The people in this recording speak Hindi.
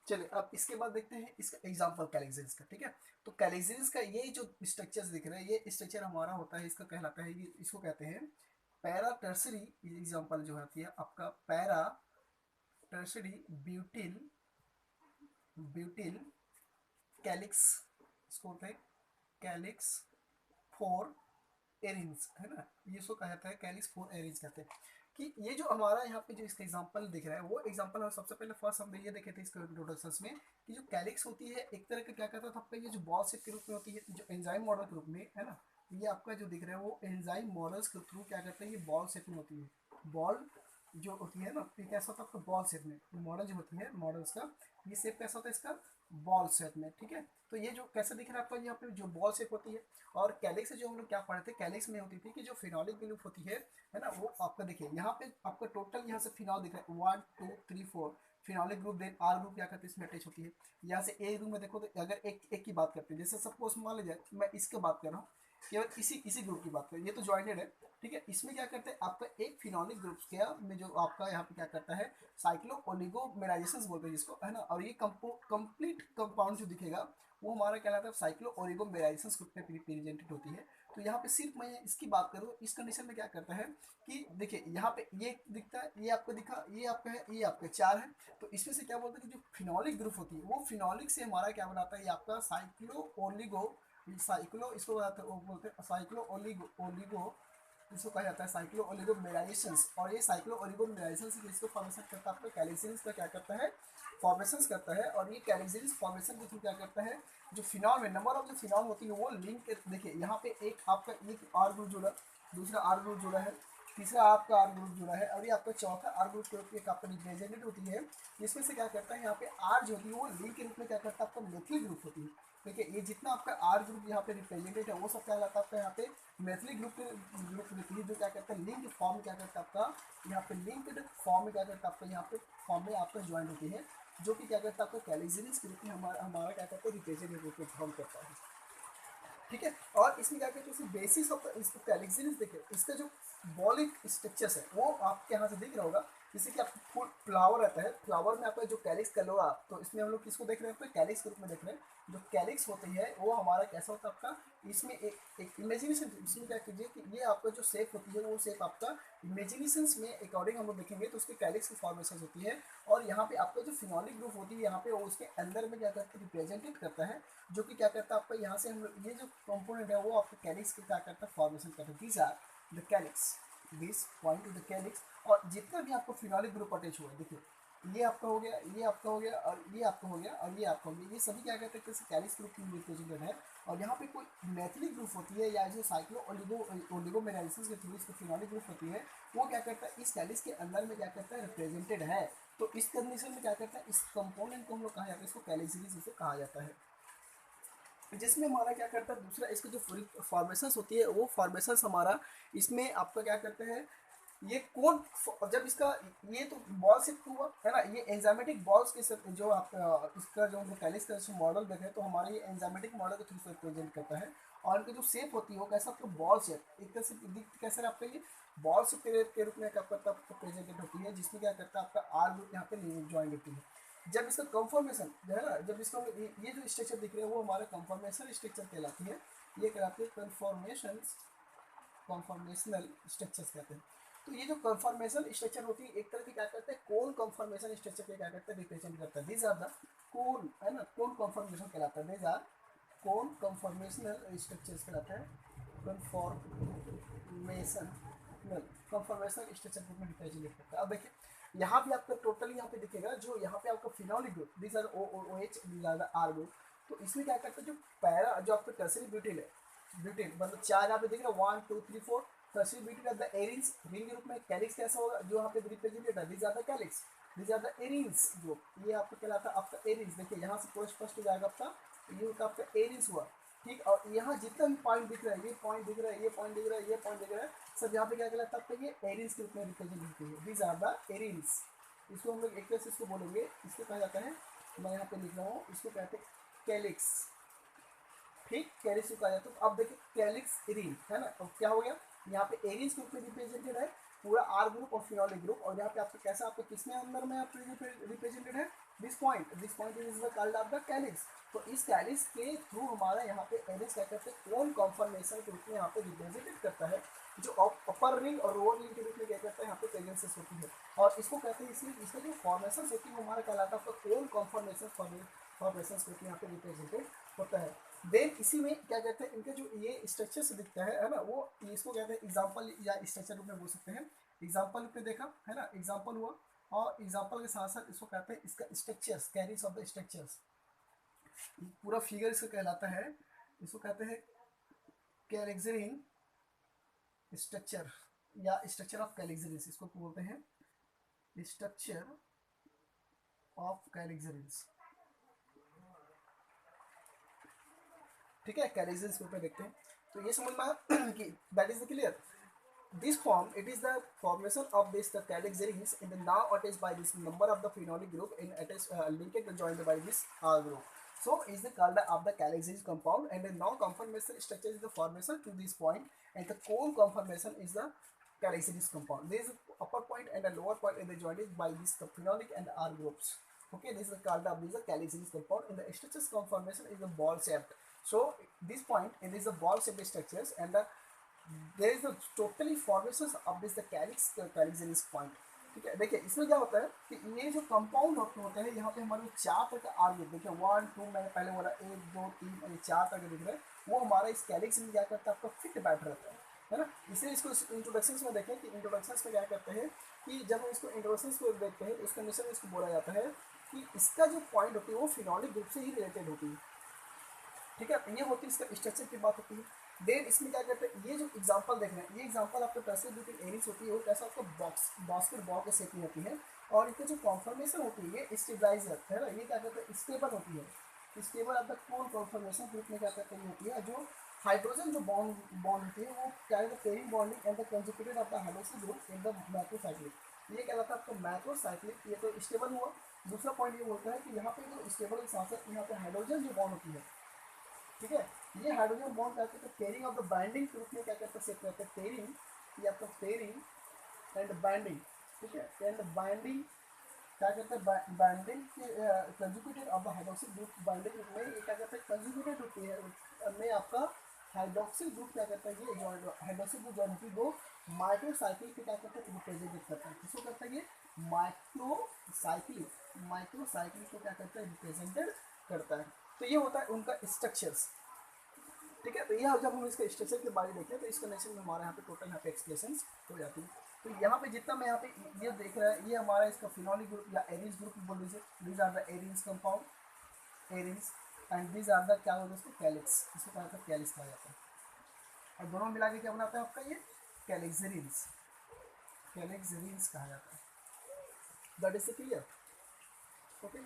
चलिए अब इसके बाद देखते हैं इसका एग्जाम्पल कैलिक्सिस का, ठीक है। तो कैलिक्सिस का ये जो स्ट्रक्चर्स दिख रहे हैं, ये स्ट्रक्चर हमारा होता है, इसका कहलाता है, ये इसको कहते हैं पैरा टर्सरी। एग्जाम्पल जो होती है आपका para tertiary butyl, butyl calyx, इसको होता है कैलिक्स फोर एरिंस, है ना, ये इसको कहा जाता है कैलिक्स फोर एरिंस कहते हैं। कि ये जो हमारा यहाँ पे जो इसका एग्जांपल दिख रहा है, वो एग्जांपल हम सबसे पहले फर्स्ट हम ये देखे थे इसके इंट्रोडक्शंस में कि जो कैलिक्स होती है एक तरह का क्या कहता था आपका, ये जो बॉल शेप के रूप में होती है, जो एंजाइम मॉडल के रूप में, है ना, ये आपका जो दिख रहा है वो एंजाइम मॉडल्स के थ्रू क्या करते हैं, ये बॉल शेप में होती है। बॉल जो होती है ना, ये कैसा होता है आपका बॉल शेप में, मॉडल जो होती है मॉडल्स का, ये शेप कैसा होता है इसका, बॉल शेप में, ठीक है। तो ये जो कैसे दिख रहा है आपका, यहाँ पे जो बॉल शेप होती है। और कैलिक्स से जो हम लोग क्या पढ़े थे, कैलिक्स में होती थी कि जो फिनॉलिक ग्रुप होती है ना, वो आपका देखिए यहाँ पे आपका टोटल यहाँ से फिनॉल दिख रहा है 1 2 3 4 phenolic group, then R group क्या करते हैं इसमें अटैच होती है। यहाँ से ए ग्रुप में देखो तो अगर एक एक की बात करते हैं, जैसे सपोज मान लीजिए मैं इसके बात कर रहा हूँ, केवल इसी इसी ग्रुप की बात करें, ये तो ज्वाइंटेड है, ठीक है। इसमें क्या करते हैं आपका एक फिनॉलिक ग्रुप क्या में जो आपका यहाँ पे क्या करता है, साइक्लो ओलिगोमेराइजेशन बोलते हैं जिसको, है ना। और ये कंप्लीट कंपाउंड जो दिखेगा वो हमारा कहलाता है साइक्लो ओलिगोमेराइजेशन ग्रुप में रिप्रेजेंटेड होती है। तो यहाँ पे सिर्फ मैं इसकी बात करूँ, इस कंडीशन में क्या करता है कि देखिए यहाँ पे ये दिखता है, ये आपको दिखा, ये आपका है, ये आपका चार है। तो इसमें से क्या बोलते हैं कि जो फिनॉलिक ग्रुप होती है वो फिनॉलिक से हमारा क्या बनाता है, ये आपका साइक्लो ओलिगो, साइक्लो इसको बोलते हैं साइक्लो ओलिगो, ओलिगो इसको कहा जाता है साइक्लो ओलिगोमेराइजेशन। और ये साइक्लो ओलिगोमेराइजेशन से किसको फॉर्मेशन करता है, आपका कैलिक्सिन्स का क्या करता है, फॉर्मेशन करता है। और ये कैलिक्सिन्स फॉर्मेशन के थ्रू क्या करता है, जो फिनॉल में नंबर ऑफ जो फिनॉल होती है वो लिंक, देखिए यहाँ पे एक आपका एक आर ग्रुप जुड़ा, दूसरा आर ग्रुप जुड़ा है, तीसरा आपका आर ग्रुप जुड़ा है, और ये आपका चौथा आर ग्रुप के रूप में एक आपका रिप्रेजेंटेड होती है। इसमें से क्या करता है यहाँ पे आर जो होती है वो लिंक के रूप में क्या करता है, आपका मेथिल ग्रुप होती है। देखिए ये जितना आपका आर ग्रुप यहाँ पे रिप्रेजेंटेड है वो सब क्या कहलाता है आपका यहाँ पे मैथिली ग्रुप के ग्रुप होती है, जो क्या करता है लिंक फॉर्म क्या करता है आपका यहाँ पे लिंक्ड फॉर्म में क्या करता है आपका यहाँ पे फॉर्म में आपका ज्वाइन होती है, जो कि क्या करता है आपका कैलिक्सिन्स के रूप में हमारा हमारा क्या करता है रिप्रेजेंटेटिव रूप में फॉर्म करता है, ठीक है। और इसमें क्या कहते हैं बेसिस ऑफ इसको कैलिक्सिन्स देखिए, इसका जो बॉलिक स्ट्रक्चर्स है वो आपके यहाँ से दिख रहा होगा। जैसे कि आपको फुल फ्लावर रहता है, फ्लावर में आपका जो कैलिक्स कलोरा, तो इसमें हम लोग किसको देख रहे हैं, कैलिक्स के रूप में देख रहे हैं। जो कैलिक्स होती है वो हमारा कैसा होता है आपका, इसमें एक इमेजिनेशन, इसमें क्या कीजिए कि ये आपका जो शेप होती है वो शेप आपका इमेजिनेशन में अकॉर्डिंग हम लोग देखेंगे तो उसके कैलिक्स की फॉर्मेशन होती है। और यहाँ पे आपका जो फिनॉलिक ग्रुप होती है यहाँ पे वो उसके अंदर में क्या करता है रिप्रेजेंटेड करता है, जो कि क्या करता है आपका यहाँ से हम लोग ये जो कंपोनेंट है वो आपका कैलिक्स की क्या करता है फॉर्मेशन करता है। These are the calyx, this point to the calyx. और जितना भी आपको फिनॉलिक ग्रुप अटैच हुआ है, देखिए ये आपका हो गया, ये आपका हो गया, और ये आपका हो गया, और ये आपका हो गया, ये सभी क्या कहते हैं कैलिक्स ग्रुप की रिप्रेजेंटेड है। और यहाँ पे कोई मैथिलिक ग्रुप होती है या जो साइक्लो ओलिगोमेराइसिस के थ्रू इसको फिनॉलिक ग्रुप होती है, वो क्या करता है इस कैलिक्स के अंदर में क्या करता है रिप्रेजेंटेड है। तो इस कंडीशन में क्या करता है, इस कंपोनेंट को हम लोग कहा जाता है, इसको कैलिक्सिस इसे कहा जाता है। जिसमें हमारा क्या करता है दूसरा, इसका जो फॉर्मेशन होती है वो फॉर्मेशन हमारा इसमें आपका क्या करते हैं, ये कौन, जब इसका ये तो बॉल से हुआ है ना, ये एंजाइमेटिक बॉल्स के जो आप इसका जो हम कैलिस का मॉडल देखें तो हमारे ये एंजाइमेटिक मॉडल के थ्रू से रिप्रेजेंट करता है। और इनकी जो शेप होती है वो कैसा आपको बॉल शेप, एक तरह से कैसे आपका ये बॉल शेप के रूप में क्या करता है आपको प्रेजेंटेड होती है, जिसमें क्या करता है आपका आर ग्रुप यहाँ पे ज्वाइन होती है। जब इसका कंफर्मेशन जो है ना, जब इसका ये जो स्ट्रक्चर दिख रहे हैं वो हमारा कंफर्मेशन स्ट्रक्चर कहलाती है, ये कहलाती है कंफर्मेशन, कंफर्मेशनल स्ट्रक्चर्स कहते हैं। तो ये जो कंफर्मेशन स्ट्रक्चर होती है एक तरह की क्या करते हैं कोन कंफर्मेशन स्ट्रक्चर के क्या करते हैं रिप्रेजेंट करता है। दीज आर द कोन, है ना, कोन कंफर्मेशन कहलाता है, these are cone conformational structures कहलाता है, कंफर्मेशनल, कंफर्मेशनल स्ट्रक्चर ग्रुप में रिप्रेजेंट करता है। अब देखिए यहाँ भी आपका टोटली यहाँ पे दिखेगा, जो यहाँ पे आपका phenolic group, these are O H, these are the R group. तो इसमें क्या करता है जो पैरा जो आपका टर्सरी ब्यूटिल है, ब्यूटेन मतलब चार यहाँ पे देख रहे हो 1 2 3 4 first butane of the arenes ring group में कैलिक्स कैसा होगा जो यहाँ पे रिप्रेजेंटेड है, this are the calyx, this are the arenes group, ये आपको कहलाता है आपका एरिन्स। देखिए यहाँ से पोस्ट फर्स्ट हो जाएगा आपका, ये होता है आपका एरिन्स हुआ, ठीक। और यहाँ जितना भी पॉइंट दिख रहा है, ये पॉइंट दिख रहा है, ये पॉइंट दिख रहा है, ये पॉइंट दिख रहा है, सब यहाँ पे क्या कहलाता है आपका ये एरिन्स के रूप में रिप्रेजेंट होती है, दिस आर द एरिन्स। इसको हम लोग एक तरह से इसको बोलेंगे, इसको कहा जाता है, मैं यहाँ पे लिख रहा हूँ, इसको कहते हैं कैलिक्स, ठीक, कैलिक्स को कहा जाता है। तो अब देखिए कैलिक्स एरीन है ना, अब क्या हो गया यहाँ पे एरीन्स ग्रुप में रिप्रेजेंटेड है पूरा आर ग्रुप और फिनॉलिक ग्रुप। और यहाँ पे आपको कैसा आपको किसमें अंदर में आप रिप्रेजेंटेड है, this point is called off the calyx. तो इस कैलिक्स के थ्रू हमारा यहाँ पे एरिस क्या करते हैं, कोन कॉन्फर्मेशन के रूप में यहाँ पे रिप्रेजेंटेड करता है, जो अपर रिंग और लोअर रिंग के रूप में क्या करता है यहाँ पे प्रेजेंसेस होती है। और इसको कहते हैं, इसलिए इसका जो फॉर्मेशन होती है वो हमारा कहलाता है कोन कॉन्फर्मेशन फॉर्मेशन के रूप में यहाँ पे रिप्रेजेंटेड होता है। देन इसी में क्या कहते हैं, इनके जो ये स्ट्रक्चर से दिखता है ना, वो इसको कहते हैं एग्जाम्पल या स्ट्रक्चर रूप में बोल सकते हैं। एग्जाम्पल पे देखा है ना, एग्जाम्पल हुआ, और एग्जाम्पल के साथ साथ इसको कहते हैं इसका structures, carries of the structures, पूरा फिगर इसका कहलाता है, इसको कहते हैं कैरेक्टरिंग स्ट्रक्चर या स्ट्रक्चर ऑफ कैलिक्सरिस, इसको बोलते हैं स्ट्रक्चर ऑफ कैलिक्सरिस। ठीक है, कैलिक्सरिस के ऊपर देखते हैं। तो ये समझ में आया कि that is the clear. This form, it is the formation of this the calyxaries in the now attached by this number of the phenolic group in attached linked and joined by this R group. So is the called of the calyxaries compound, and the non-conformation structure is the formation to this point, and the core conformation is the calyxaries compound. There is a upper point and a lower point, and the joined by this the phenolic and R groups. Okay, this is called of this the calyxaries compound, and the structures conformation is the ball shaped. So this point, it is the ball shaped structures, and the there is the totally formation of this the calyxaries point। ठीक है, देखिए इसमें क्या होता है कि ये जो कंपाउंड होते हैं, यहाँ पे हमारे चार तरह का आर ग्रुप, देखिए 1 2 मैंने पहले बोला 1 2 3 और 4 तरह के दिख रहे हैं, वो हमारा इस कैलिक्स में क्या करता है, आपका फिट बैठ रहता है ना। इसलिए इसको इंट्रोडक्शन में देखें कि इंट्रोडक्शन में क्या करते हैं कि जब हम इसको इंट्रोडक्शन को देखते हैं तो इस कंडीशन में इसको बोला जाता है कि इसका जो पॉइंट होती है वो फिनोलिक ग्रुप से ही रिलेटेड होती है। ठीक है, ये होती है इसका स्ट्रक्चर की बात होती है। देन इसमें क्या करते हैं, ये जो एग्जांपल देख रहे हैं, ये एग्जांपल आपको टर्सरी ब्यूटिन एरिस होती है, वो कैसा आपको बास्केट बॉल के शेप में होती है, और इसकी जो कॉन्फर्मेशन होती है ये स्टेबलाइजर है ना, ये क्या करते हैं स्टेबल होती है। Stable of the cone conformation group में क्या करते हैं होती है, जो हाइड्रोजन जो बॉन्ड होती है वो क्या है, pairing bonding and the conjugated of the hydroxyl group in the macrocyclic, ये क्या रहता है आपको मैक्रोसाइक्लिक। ये तो स्टेबल हुआ। दूसरा पॉइंट ये होता है कि यहाँ पे जो स्टेबल के साथ साथ यहाँ पे हाइड्रोजन जो बॉन्ड होती है, ठीक है, ये हाइड्रोजन बॉन्ड क्या करते हैं पेयरिंग ऑफ द बाइंडिंग के रूप में क्या करते हैं सेट करते हैं, पेयरिंग, ये आपका पेयरिंग एंड बाइंडिंग। ठीक है, एंड बाइंडिंग क्या करते हैं, binding conjugated of the hydroxyl group, binding group में ये क्या करते हैं कंजुगेटेड होती है में आपका हाइड्रोक्सिल ग्रुप क्या करता है, ये जॉइंट हाइड्रोक्सिल ग्रुप जॉइंट होती है, वो माइक्रोसाइक्लिक के क्या करते हैं रिप्रेजेंट करता है। किसको करता है, ये माइक्रोसाइक्लिक को क्या करता है रिप्रेजेंटेड करता है। तो ये होता है उनका स्ट्रक्चर्स। ठीक है, तो ये जब हम इसके स्ट्रक्चर के बारे में देखें तो इस कनेक्शन में हमारे यहाँ पे टोटल यहाँ पे एक्सप्रेशन हो जाती है। तो यहाँ पे जितना मैं यहाँ पे ये देख रहा है, ये हमारा इसका फिनोलिक ग्रुप या एरिन्स ग्रुप बोल दीजिए, these are the arenes compound, arenes, and these are the क्या होता है इसको कैलिक्स, इसको कहा जाता है कैलिक्स कहा जाता है, और दोनों मिला के क्या बनाता है आपका ये कैलिक्सरीन्स, कैलिक्सरीन्स कहा जाता है। That is clear, okay.